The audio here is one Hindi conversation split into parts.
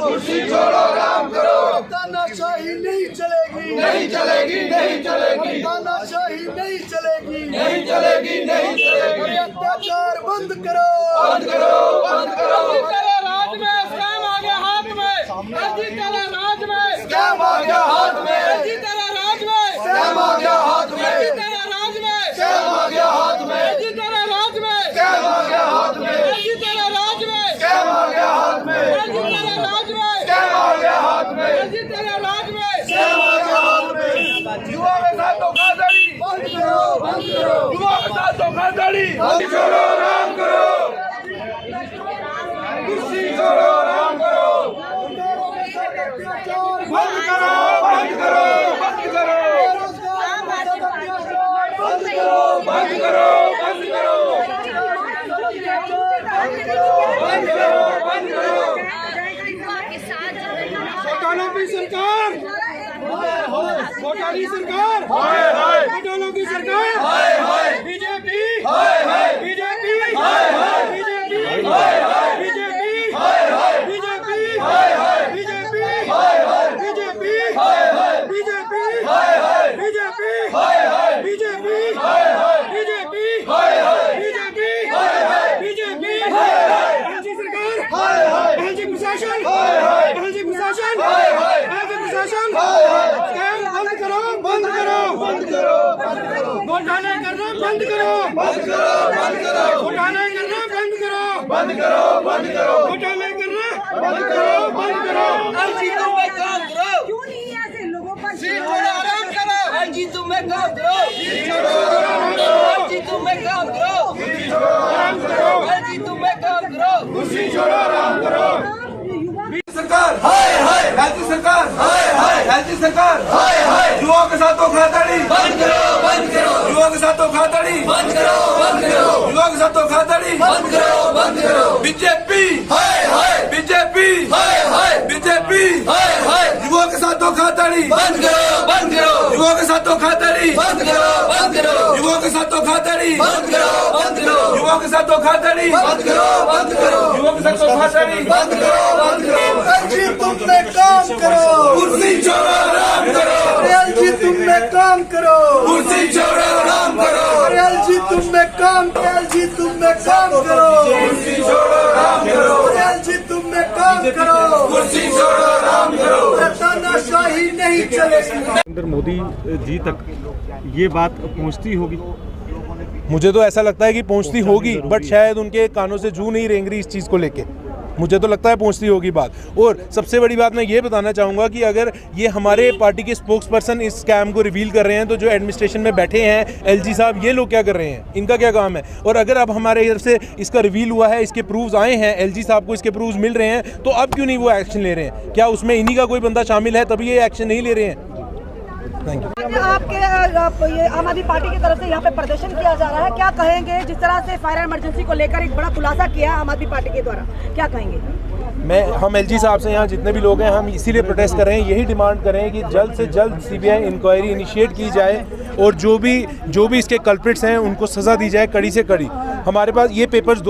कुर्सी छोड़ो राम करो। तानाशाही नहीं चलेगी, नहीं चलेगी, नहीं चलेगी, तानाशाही नहीं चलेगी, नहीं चलेगी, नहीं चलेगी। अत्याचार बंद करो, बंद करो, बंद करो। तेरे राज में स्कैम आ गया हाथ में, तेरे राज में स्कैम आ गया हाथ में, तेरे राज में स्कैम आ गया हाथ में, तेरे राज में स्कैम आ गया हाथ में, तेरे राज में स्कैम आ गया हाथ में, तेरे राज में स्कैम आ गया हाथ में, तेरे राज में स्कैम आ गया हाथ में, तेरे राज में स्कैम आ गया हाथ में। युवा के साथ धोखाधड़ी बंद करो, बंद करो, युवा के साथ धोखाधड़ी। कुर्सी छोड़ो राम करो, कुर्सी छोड़ो राम करो। बंद करो, बंद करो, बंद करो, बंद करो, बंद करो, बंद करो, बंद करो, बंद करो। घोटालों की सरकार, घोटाली सरकार, हाय हाय, घोटालों की सरकार, हाय हाय, बीजेपी, हाय हाय, बीजेपी, हाय हाय, बीजेपी, हाय हाय, बीजेपी, हाय हाय, बीजेपी, हाय हाय, बीजेपी, हाय हाय, बीजेपी, हाय हाय, बीजेपी, हाय हाय, बीजेपी, हाय हाय, बीजेपी, हाय हाय, बीजेपी, हाय हाय, बीजेपी, हाय हाय, बीजेपी, हाय हाय, एलजी सरकार, हाय हाय, एलजी प्रशासन, हाय हाय, एलजी प्रशासन, हाय हाय, एलजी प्रशासन, हाय हाय, स्कैम बंद करो, बंद करो, बंद करो, बंद करो, घोटाले करना बंद करो, बंद करो, बंद करो, घोटाले करना बंद करो, बंद करो, बंद करो, घोटाले करना बंद करो, बंद करो। एलजी तुम में काम करो, क्यों नहीं ऐसे लोगों पर आराम करो, एलजी तुम में काम करो, एलजी तुम में काम करो, आराम करो, एलजी तुम में काम करो। कुर्सी छोड़ो राम करो। युवा सरकार हाय हाय, राज्य सरकार हाय हाय, राज्य सरकार हाय हाय। युवाओं के साथ धोखाधड़ी बंद करो, बंद करो, युवाओं के साथ धोखाधड़ी बंद करो, बंद करो, युवाओं के साथ धोखाधड़ी बंद करो, बंद करो। बीजेपी हाय हाय, बीजेपी हाय हाय, बीजेपी हाय हाय, युवाओं के साथ धोखाधड़ी बंद करो, बंद करो, युवाओं के साथ धोखाधड़ी बंद करो, बंद करो, युवाओं के साथ धोखाधड़ी बंद करो, बंद करो, युवाओं के साथ धोखाधड़ी बंद करो, बंद करो, युवाओं के साथ धोखाधड़ी बंद करो, बंद करो। एलजी तुम में काम करो, कुर्सी छोड़ो राम करो, एलजी तुम में काम करो, कुर्सी छोड़ो राम करो, एलजी तुम में काम, एलजी तुम में काम करो, कुर्सी छोड़ो राम करो, एलजी तुम में काम करो, कुर्सी छोड़ो राम करो। तानाशाही नहीं चलेगी। नरेंद्र मोदी जी तक ये बात पहुंचती होगी? मुझे तो ऐसा लगता है कि पहुंचती होगी, बट शायद उनके कानों से जू नहीं रेंग रही इस चीज़ को लेके। मुझे तो लगता है पहुंचती होगी बात। और सबसे बड़ी बात मैं ये बताना चाहूँगा कि अगर ये हमारे पार्टी के स्पोक्स पर्सन इस स्कैम को रिवील कर रहे हैं, तो जो एडमिनिस्ट्रेशन में बैठे हैं एलजी साहब, ये लोग क्या कर रहे हैं? इनका क्या काम है? और अगर अब हमारे इधर से इसका रिवील हुआ है, इसके प्रूफ्स आए हैं, एलजी साहब को इसके प्रूफ्स मिल रहे हैं, तो अब क्यों नहीं वो एक्शन ले रहे हैं? क्या उसमें इन्हीं का कोई बंदा शामिल है तभी ये एक्शन नहीं ले रहे हैं? Thank you. आपके ये आम आदमी पार्टी की तरफ से यहाँ पे प्रदर्शन किया जा रहा है, क्या कहेंगे? जिस तरह से फायर इमरजेंसी को लेकर एक बड़ा खुलासा किया है आम आदमी पार्टी के द्वारा, क्या कहेंगे? हम एलजी साहब से यहाँ जितने भी लोग हैं, हम इसीलिए प्रोटेस्ट कर रहे हैं, यही डिमांड कर रहे हैं कि जल्द से जल्द सीबीआई इंक्वायरी इनिशिएट की जाए और जो भी इसके कल्प्रिट्स हैं उनको सज़ा दी जाए, कड़ी से कड़ी। हमारे पास ये पेपर्स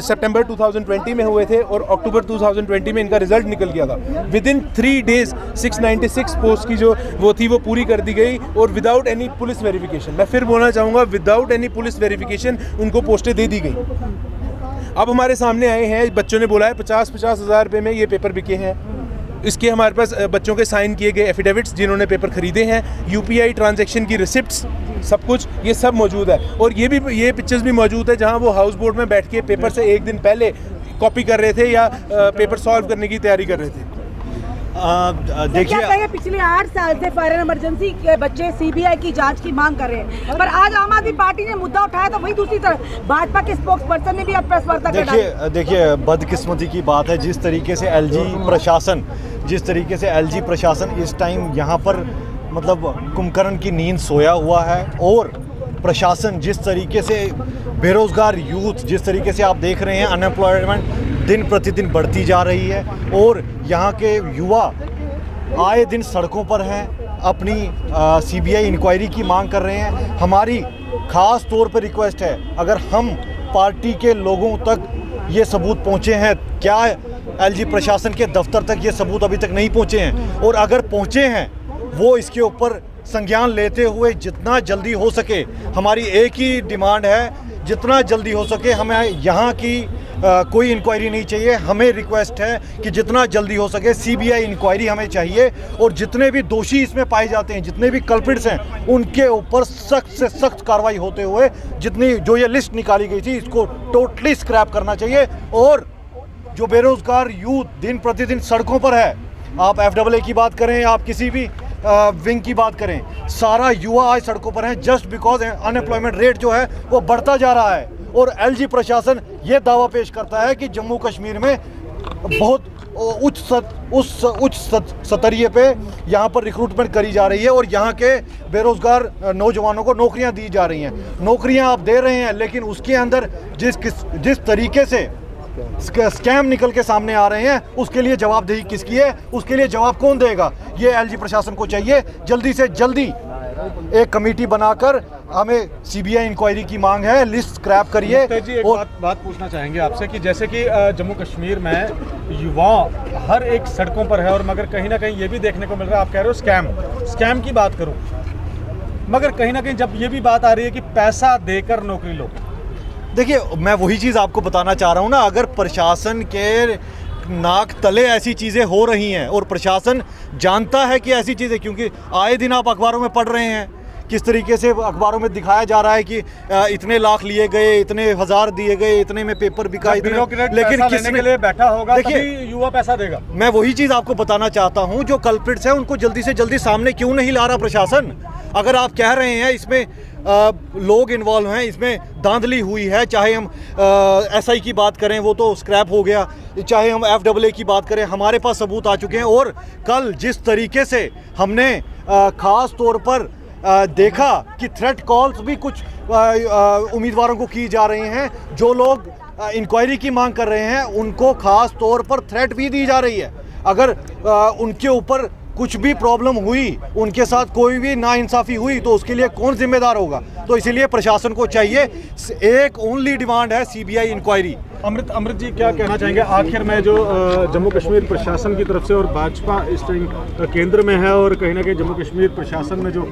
सितंबर 2020 में हुए थे और अक्टूबर 2020 में इनका रिजल्ट निकल गया था। विदिन 3 डेज 696 पोस्ट की जो वो थी वो पूरी कर दी गई और विदाउट एनी पुलिस वेरिफिकेशन, मैं फिर बोलना चाहूँगा, विदाउट एनी पुलिस वेरिफिकेशन उनको पोस्टें दे दी गई। अब हमारे सामने आए हैं, बच्चों ने बोला है 50-50 हज़ार रुपये में ये पेपर बिके हैं। इसके हमारे पास बच्चों के साइन किए गए एफिडेविट्स जिन्होंने पेपर खरीदे हैं, यूपीआई ट्रांजैक्शन की रिसिप्ट्स, सब कुछ ये सब मौजूद है। और ये पिक्चर्स भी मौजूद है जहां वो हाउस बोट में बैठ के पेपर से एक दिन पहले कॉपी कर रहे थे या पेपर सॉल्व करने की तैयारी कर रहे थे। देखिए, पिछले 8 साल से फायर इमरजेंसी के बच्चे सीबीआई की जांच की मांग कर रहे हैं, पर आज आम आदमी पार्टी ने मुद्दा उठाया तो वही दूसरी तरफ भाजपा के स्पोक्स पर्सन ने भी अब प्रेस वार्ता कर देखिए बदकिस्मती की बात है जिस तरीके से एलजी प्रशासन इस टाइम यहाँ पर मतलब कुंभकर्ण की नींद सोया हुआ है, और प्रशासन जिस तरीके से बेरोज़गार यूथ, जिस तरीके से आप देख रहे हैं अनएम्प्लॉयमेंट दिन प्रतिदिन बढ़ती जा रही है, और यहाँ के युवा आए दिन सड़कों पर हैं, अपनी सीबीआई इंक्वायरी की मांग कर रहे हैं। हमारी ख़ास तौर पर रिक्वेस्ट है, अगर हम पार्टी के लोगों तक ये सबूत पहुँचे हैं, क्या एलजी प्रशासन के दफ्तर तक ये सबूत अभी तक नहीं पहुंचे हैं, और अगर पहुंचे हैं वो इसके ऊपर संज्ञान लेते हुए जितना जल्दी हो सके, हमारी एक ही डिमांड है, जितना जल्दी हो सके हमें यहाँ की कोई इंक्वायरी नहीं चाहिए। हमें रिक्वेस्ट है कि जितना जल्दी हो सके सीबीआई इंक्वायरी हमें चाहिए, और जितने भी दोषी इसमें पाए जाते हैं, जितने भी कल्प्रिट्स हैं, उनके ऊपर सख्त से सख्त कार्रवाई होते हुए जितनी जो ये लिस्ट निकाली गई थी इसको टोटली स्क्रैप करना चाहिए। और जो बेरोजगार यूथ दिन प्रतिदिन सड़कों पर है, आप एफडब्ल्यूए की बात करें, आप किसी भी विंग की बात करें, सारा युवा आज सड़कों पर है जस्ट बिकॉज अनएम्प्लॉयमेंट रेट जो है वो बढ़ता जा रहा है। और एलजी प्रशासन ये दावा पेश करता है कि जम्मू कश्मीर में बहुत उच्च स्तरीय पे यहाँ पर रिक्रूटमेंट करी जा रही है, और यहाँ के बेरोजगार नौजवानों को नौकरियाँ दी जा रही हैं। नौकरियाँ आप दे रहे हैं, लेकिन उसके अंदर जिस तरीके से स्कैम निकल के सामने आ रहे हैं, उसके लिए जवाबदेही किसकी है, उसके लिए जवाब कौन देगा? ये एलजी प्रशासन को चाहिए। जल्दी से जल्दी एक कमेटी बनाकर हमें सीबीआई इंक्वायरी की मांग है, लिस्ट स्क्रैप करिए। जी एक बात पूछना चाहेंगे आपसे कि जैसे कि जम्मू कश्मीर में युवा हर एक सड़कों पर है, और मगर कहीं ना कहीं ये भी देखने को मिल रहा है, आप कह रहे हो स्कैम की बात करूं, मगर कहीं ना कहीं जब ये भी बात आ रही है कि पैसा देकर नौकरी लो। देखिए, मैं वही चीज़ आपको बताना चाह रहा हूँ ना, अगर प्रशासन के नाक तले ऐसी चीज़ें हो रही हैं और प्रशासन जानता है कि ऐसी चीज़ें, क्योंकि आए दिन आप अखबारों में पढ़ रहे हैं किस तरीके से अखबारों में दिखाया जा रहा है कि इतने लाख लिए गए, इतने हजार दिए गए, इतने में पेपर बिका, लेकिन किसने के लिए बैठा होगा, देखिए युवा पैसा देगा। मैं वही चीज़ आपको बताना चाहता हूँ, जो कल्प्रिट्स हैं उनको जल्दी से जल्दी सामने क्यों नहीं ला रहा प्रशासन? अगर आप कह रहे हैं इसमें लोग इन्वॉल्व हैं, इसमें धांधली हुई है, चाहे हम एसआई की बात करें वो तो स्क्रैप हो गया, चाहे हम एफडब्ल्यूए की बात करें, हमारे पास सबूत आ चुके हैं। और कल जिस तरीके से हमने ख़ास तौर पर देखा कि थ्रेट कॉल्स भी कुछ उम्मीदवारों को की जा रही हैं, जो लोग इंक्वायरी की मांग कर रहे हैं उनको ख़ास तौर पर थ्रेट भी दी जा रही है। अगर उनके ऊपर कुछ भी प्रॉब्लम हुई, उनके साथ कोई भी नाइंसाफ़ी हुई, तो उसके लिए कौन जिम्मेदार होगा? तो इसीलिए प्रशासन को चाहिए, एक ओनली डिमांड है सीबीआई इंक्वायरी। अमृत जी क्या कहना चाहेंगे आखिर में, जो जम्मू कश्मीर प्रशासन की तरफ से, और भाजपा इस टाइम केंद्र में है, और कहीं ना कहीं जम्मू कश्मीर प्रशासन में जो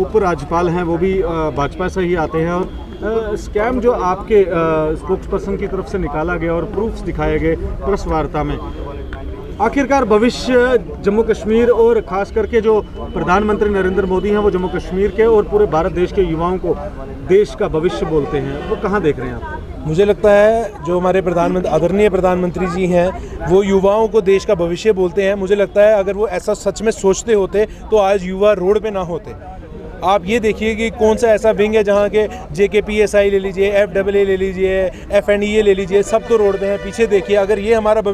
उप राज्यपाल हैं वो भी भाजपा से ही आते हैं, और स्कैम जो आपके स्पोक्स पर्सन की तरफ से निकाला गया और प्रूफ्स दिखाए गए प्रेस वार्ता में, आखिरकार भविष्य जम्मू कश्मीर और ख़ास करके जो प्रधानमंत्री नरेंद्र मोदी हैं वो जम्मू कश्मीर के और पूरे भारत देश के युवाओं को देश का भविष्य बोलते हैं, वो कहाँ देख रहे हैं आप? मुझे लगता है जो हमारे आदरणीय प्रधानमंत्री जी हैं वो युवाओं को देश का भविष्य बोलते हैं। मुझे लगता है अगर वो ऐसा सच में सोचते होते तो आज युवा रोड पे ना होते। आप ये देखिए कि कौन सा ऐसा विंग है जहाँ के JKPSI ले लीजिए, FAA ले लीजिए, FNDA ले लीजिए, सब तो रोड पे हैं। पीछे देखिए, अगर ये हमारा